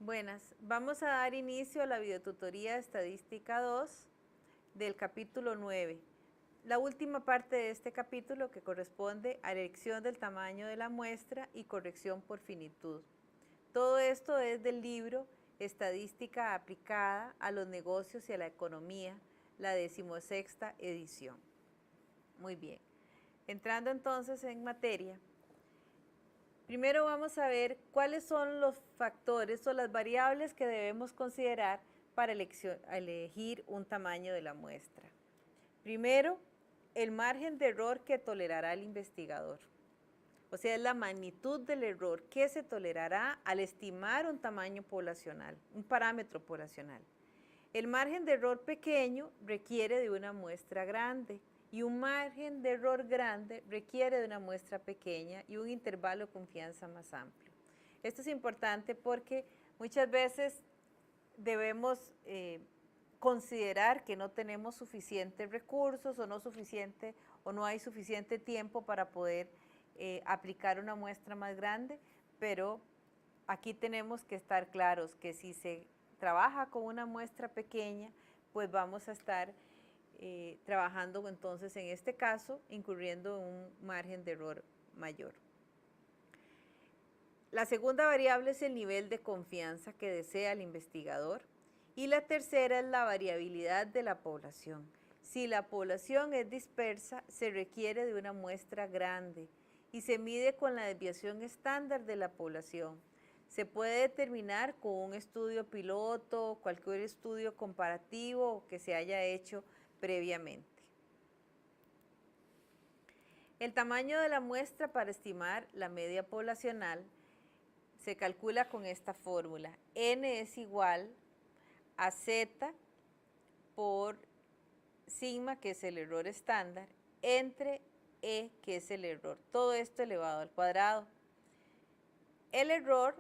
Buenas, vamos a dar inicio a la videotutoría de Estadística 2 del capítulo 9. La última parte de este capítulo que corresponde a la elección del tamaño de la muestra y corrección por finitud. Todo esto es del libro Estadística aplicada a los negocios y a la economía, la 16ª edición. Muy bien, entrando entonces en materia. Primero vamos a ver cuáles son los factores o las variables que debemos considerar para elegir un tamaño de la muestra. Primero, el margen de error que tolerará el investigador. O sea, es la magnitud del error que se tolerará al estimar un tamaño poblacional, un parámetro poblacional. El margen de error pequeño requiere de una muestra grande y un margen de error grande requiere de una muestra pequeña y un intervalo de confianza más amplio. Esto es importante porque muchas veces debemos considerar que no tenemos suficientes recursos o no hay suficiente tiempo para poder aplicar una muestra más grande, pero aquí tenemos que estar claros que si se trabaja con una muestra pequeña, pues vamos a estar trabajando entonces en este caso incurriendo en un margen de error mayor. La segunda variable es el nivel de confianza que desea el investigador y la tercera es la variabilidad de la población. Si la población es dispersa, se requiere de una muestra grande y se mide con la desviación estándar de la población. Se puede determinar con un estudio piloto, cualquier estudio comparativo que se haya hecho previamente. El tamaño de la muestra para estimar la media poblacional se calcula con esta fórmula. N es igual a Z por sigma, que es el error estándar, entre E, que es el error. Todo esto elevado al cuadrado. El error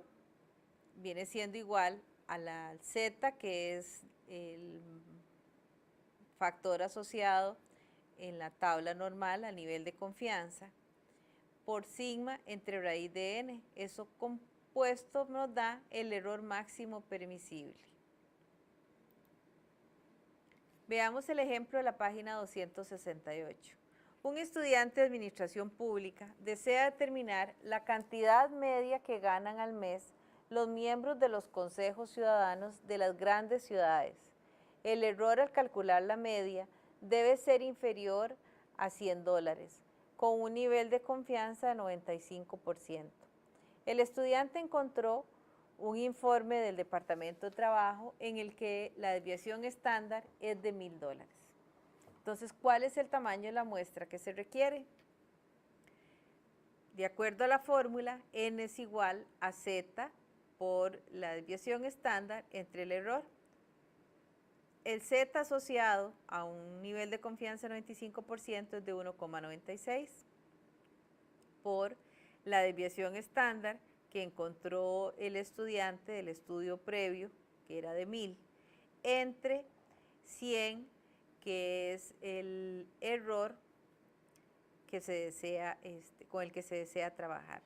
viene siendo igual a la Z, que es el factor asociado en la tabla normal a nivel de confianza, por sigma entre raíz de n. Eso compuesto nos da el error máximo permisible. Veamos el ejemplo de la página 268. Un estudiante de administración pública desea determinar la cantidad media que ganan al mes los miembros de los consejos ciudadanos de las grandes ciudades. El error al calcular la media debe ser inferior a $100, con un nivel de confianza de 95%. El estudiante encontró un informe del Departamento de Trabajo en el que la desviación estándar es de $1000. Entonces, ¿cuál es el tamaño de la muestra que se requiere? De acuerdo a la fórmula, n es igual a z por la desviación estándar entre el error. El z asociado a un nivel de confianza de 95% es de 1,96 por la desviación estándar que encontró el estudiante del estudio previo, que era de 1000, entre 100, que es el error que se desea, con el que se desea trabajar.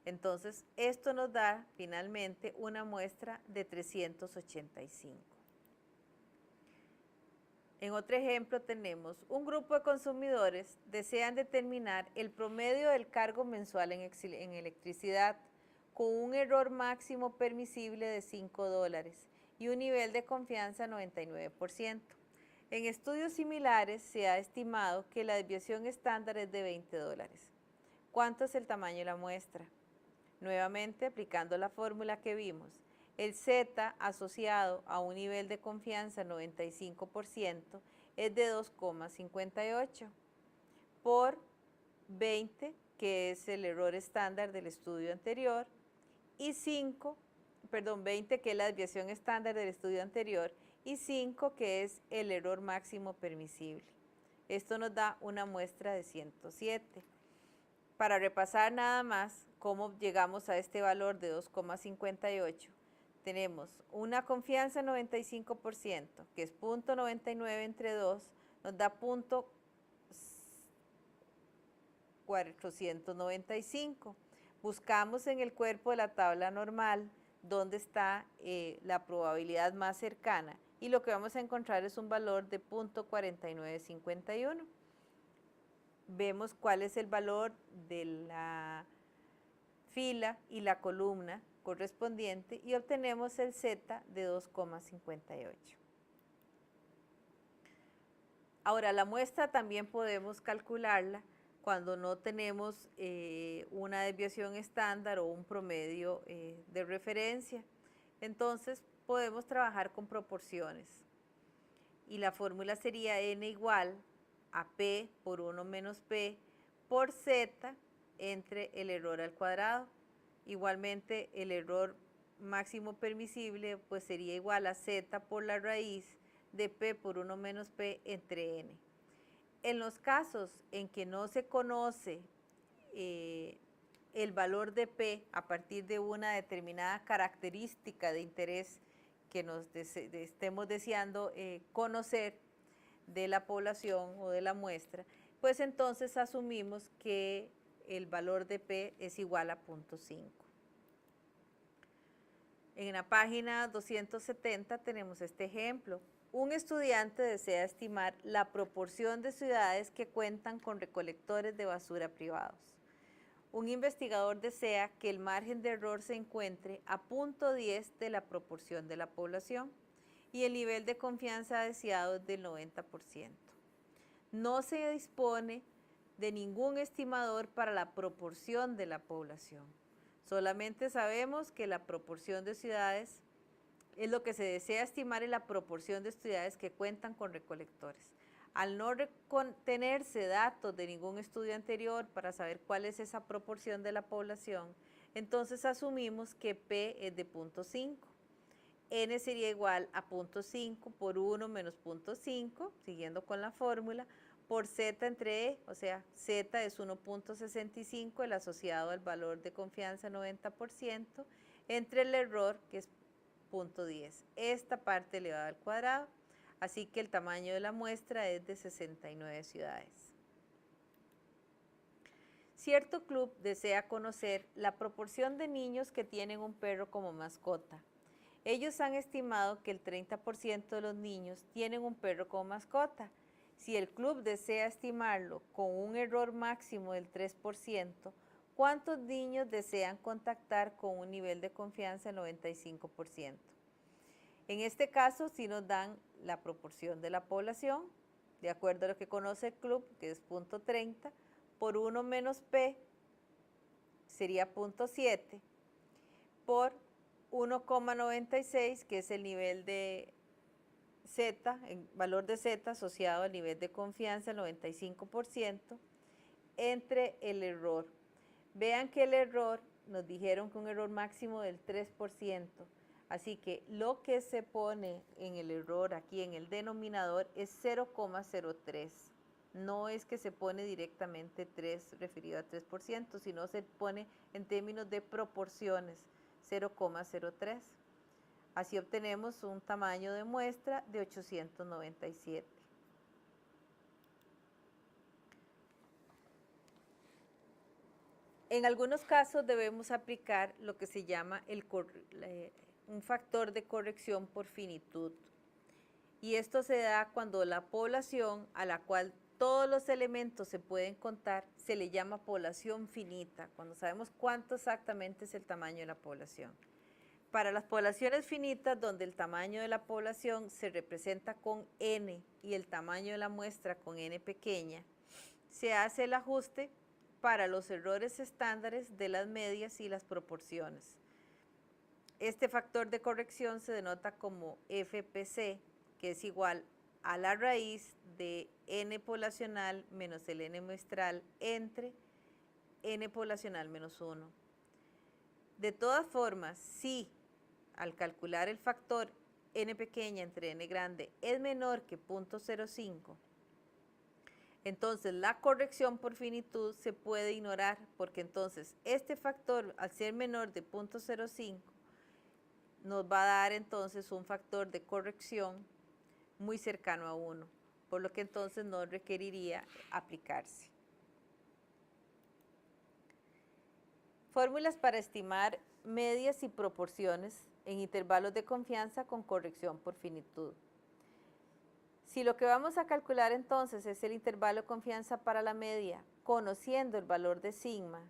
Entonces, esto nos da finalmente una muestra de 385. En otro ejemplo tenemos, un grupo de consumidores desean determinar el promedio del cargo mensual en electricidad con un error máximo permisible de $5 y un nivel de confianza 99%. En estudios similares se ha estimado que la desviación estándar es de $20. ¿Cuánto es el tamaño de la muestra? Nuevamente, aplicando la fórmula que vimos, el Z asociado a un nivel de confianza 95% es de 2,58 por 20, que es el error estándar del estudio anterior, y 20, que es la desviación estándar del estudio anterior, y 5, que es el error máximo permisible. Esto nos da una muestra de 107. Para repasar nada más cómo llegamos a este valor de 2,58, tenemos una confianza 95%, que es 0.99 entre 2, nos da 0.495. Buscamos en el cuerpo de la tabla normal dónde está la probabilidad más cercana. Y lo que vamos a encontrar es un valor de 0.4951. Vemos cuál es el valor de la fila y la columna correspondiente y obtenemos el Z de 2,58. Ahora, la muestra también podemos calcularla cuando no tenemos una desviación estándar o un promedio de referencia. Entonces, podemos trabajar con proporciones. Y la fórmula sería n igual a p por 1 menos p por z entre el error al cuadrado. Igualmente, el error máximo permisible pues sería igual a z por la raíz de p por 1 menos p entre n. En los casos en que no se conoce el valor de p a partir de una determinada característica de interés que nos estemos deseando conocer de la población o de la muestra, pues entonces asumimos que el valor de p es igual a 0.5. En la página 270 tenemos este ejemplo. Un estudiante desea estimar la proporción de ciudades que cuentan con recolectores de basura privados. Un investigador desea que el margen de error se encuentre a 0.10 de la proporción de la población y el nivel de confianza deseado es del 90%. No se dispone de ningún estimador para la proporción de la población. Solamente sabemos que la proporción de ciudades es lo que se desea estimar en la proporción de ciudades que cuentan con recolectores. Al no tenerse datos de ningún estudio anterior para saber cuál es esa proporción de la población, entonces asumimos que P es de 0.5. N sería igual a 0.5 por 1 menos 0.5, siguiendo con la fórmula, por Z entre E, o sea, Z es 1.65, el asociado al valor de confianza 90%, entre el error, que es 0.10. Esta parte elevada al cuadrado, así que el tamaño de la muestra es de 69 ciudades. Cierto club desea conocer la proporción de niños que tienen un perro como mascota. Ellos han estimado que el 30% de los niños tienen un perro como mascota. Si el club desea estimarlo con un error máximo del 3%, ¿cuántos niños desean contactar con un nivel de confianza del 95%? En este caso, sí nos dan la proporción de la población, de acuerdo a lo que conoce el club, que es 0.30, por 1 menos P, sería 0.7, por 1,96, que es el nivel de Z, el valor de Z asociado al nivel de confianza, el 95%, entre el error. Vean que el error, nos dijeron que un error máximo del 3%, así que lo que se pone en el error aquí en el denominador es 0,03. No es que se pone directamente 3 referido a 3%, sino se pone en términos de proporciones, 0,03. Así obtenemos un tamaño de muestra de 897. En algunos casos debemos aplicar lo que se llama un factor de corrección por finitud. Y esto se da cuando la población a la cual todos los elementos se pueden contar se le llama población finita, cuando sabemos cuánto exactamente es el tamaño de la población. Para las poblaciones finitas, donde el tamaño de la población se representa con n y el tamaño de la muestra con n pequeña, se hace el ajuste para los errores estándares de las medias y las proporciones. Este factor de corrección se denota como FPC, que es igual a la raíz de n poblacional menos el n muestral entre n poblacional menos 1. De todas formas, si al calcular el factor n pequeña entre n grande es menor que 0.05, entonces la corrección por finitud se puede ignorar, porque entonces este factor, al ser menor de 0.05, nos va a dar entonces un factor de corrección muy cercano a 1, por lo que entonces no requeriría aplicarse. Fórmulas para estimar medias y proporciones en intervalos de confianza con corrección por finitud. Si lo que vamos a calcular entonces es el intervalo de confianza para la media, conociendo el valor de sigma,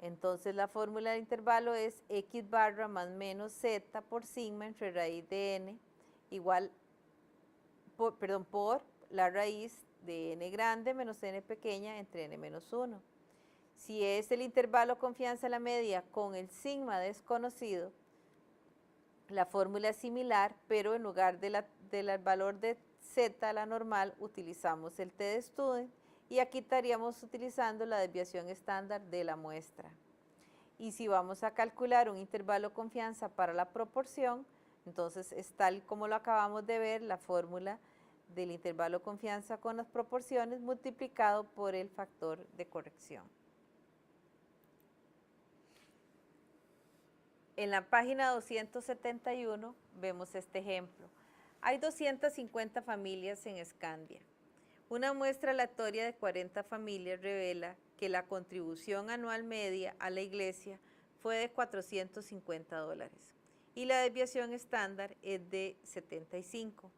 entonces la fórmula del intervalo es x barra más menos z por sigma entre raíz de n igual, por la raíz de n grande menos n pequeña entre n menos 1. Si es el intervalo de confianza a la media con el sigma desconocido, la fórmula es similar, pero en lugar del valor de z, la normal, utilizamos el t de student y aquí estaríamos utilizando la desviación estándar de la muestra. Y si vamos a calcular un intervalo de confianza para la proporción, entonces es tal como lo acabamos de ver, la fórmula del intervalo de confianza con las proporciones multiplicado por el factor de corrección. En la página 271 vemos este ejemplo. Hay 250 familias en Escandia. Una muestra aleatoria de 40 familias revela que la contribución anual media a la iglesia fue de $450 y la desviación estándar es de 75.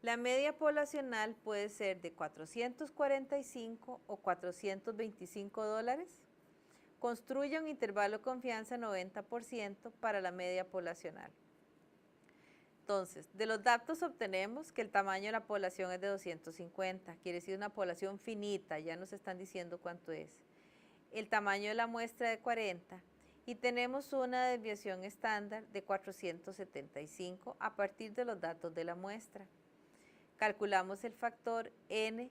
La media poblacional puede ser de 445 o $425. Construya un intervalo de confianza 90% para la media poblacional. Entonces, de los datos obtenemos que el tamaño de la población es de 250, quiere decir una población finita, ya nos están diciendo cuánto es. El tamaño de la muestra de 40 y tenemos una desviación estándar de 475 a partir de los datos de la muestra. Calculamos el factor n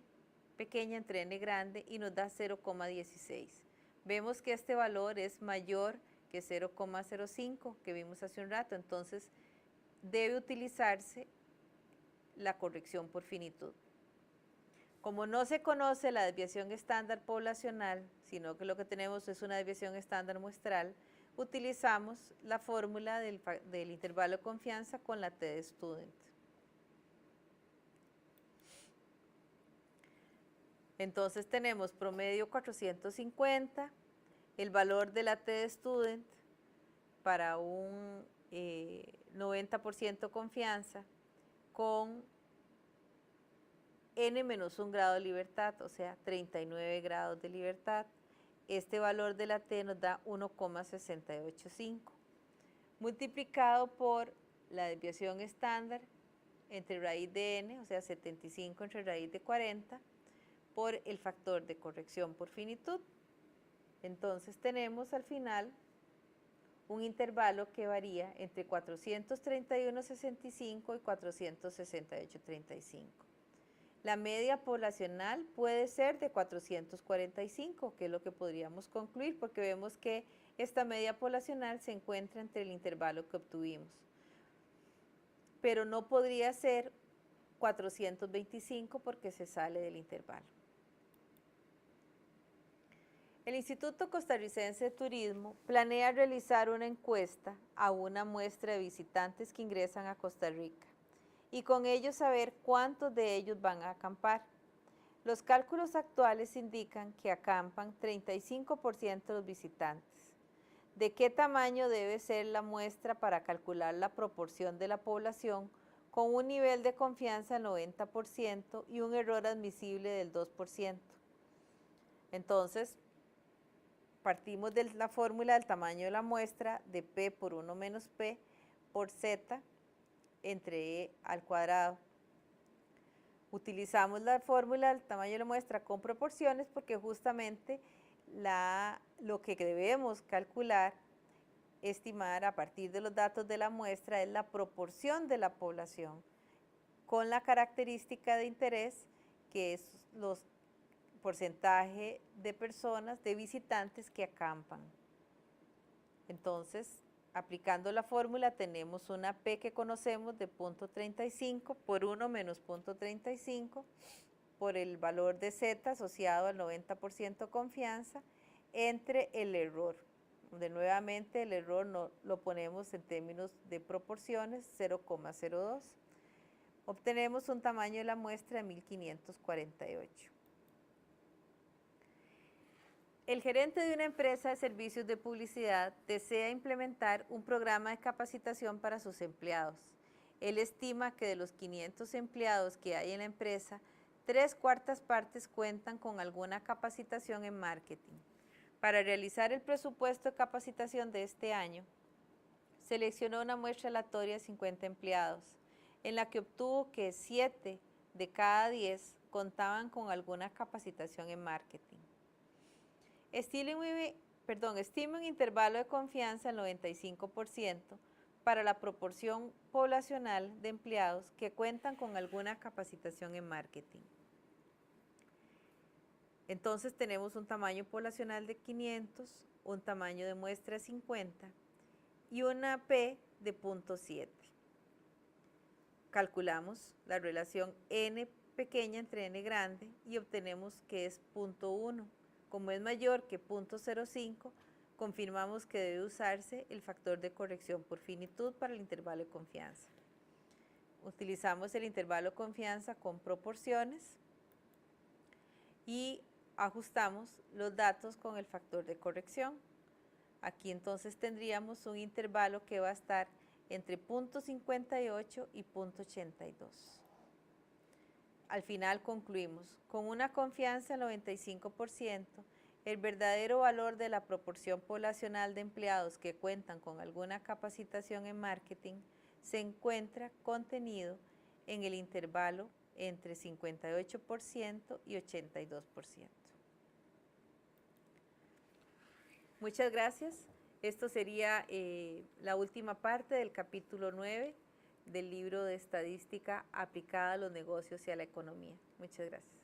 pequeña entre n grande y nos da 0,16. Vemos que este valor es mayor que 0,05 que vimos hace un rato, entonces debe utilizarse la corrección por finitud. Como no se conoce la desviación estándar poblacional, sino que lo que tenemos es una desviación estándar muestral, utilizamos la fórmula del intervalo de confianza con la t de student. Entonces tenemos promedio 450, el valor de la t de student para un 90% confianza con n menos 1 grado de libertad, o sea, 39 grados de libertad. Este valor de la t nos da 1,685, multiplicado por la desviación estándar entre raíz de n, o sea, 75 entre raíz de 40, por el factor de corrección por finitud. Entonces tenemos al final un intervalo que varía entre 431,65 y 468,35. La media poblacional puede ser de 445, que es lo que podríamos concluir, porque vemos que esta media poblacional se encuentra entre el intervalo que obtuvimos. Pero no podría ser 425 porque se sale del intervalo. El Instituto Costarricense de Turismo planea realizar una encuesta a una muestra de visitantes que ingresan a Costa Rica y con ello saber cuántos de ellos van a acampar. Los cálculos actuales indican que acampan 35% de los visitantes. ¿De qué tamaño debe ser la muestra para calcular la proporción de la población con un nivel de confianza del 90% y un error admisible del 2%? Entonces, partimos de la fórmula del tamaño de la muestra de P por 1 menos P por Z entre E al cuadrado. Utilizamos la fórmula del tamaño de la muestra con proporciones porque justamente lo que debemos calcular, estimar a partir de los datos de la muestra es la proporción de la población con la característica de interés que es los porcentaje de personas, de visitantes que acampan. Entonces, aplicando la fórmula tenemos una P que conocemos de 0.35 por 1 menos 0.35 por el valor de Z asociado al 90% confianza entre el error, donde nuevamente el error no lo ponemos en términos de proporciones, 0,02. Obtenemos un tamaño de la muestra de 1548. El gerente de una empresa de servicios de publicidad desea implementar un programa de capacitación para sus empleados. Él estima que de los 500 empleados que hay en la empresa, 3/4 partes cuentan con alguna capacitación en marketing. Para realizar el presupuesto de capacitación de este año, seleccionó una muestra aleatoria de 50 empleados, en la que obtuvo que 7 de cada 10 contaban con alguna capacitación en marketing. Estima un intervalo de confianza del 95% para la proporción poblacional de empleados que cuentan con alguna capacitación en marketing. Entonces tenemos un tamaño poblacional de 500, un tamaño de muestra de 50 y una P de 0.7. Calculamos la relación n pequeña entre n grande y obtenemos que es 0.1. Como es mayor que 0.05, confirmamos que debe usarse el factor de corrección por finitud para el intervalo de confianza. Utilizamos el intervalo de confianza con proporciones y ajustamos los datos con el factor de corrección. Aquí entonces tendríamos un intervalo que va a estar entre 0.58 y 0.82. Al final concluimos, con una confianza del 95%, el verdadero valor de la proporción poblacional de empleados que cuentan con alguna capacitación en marketing se encuentra contenido en el intervalo entre 58% y 82%. Muchas gracias. Esto sería la última parte del capítulo 9 del libro de Estadística aplicada a los negocios y a la economía. Muchas gracias.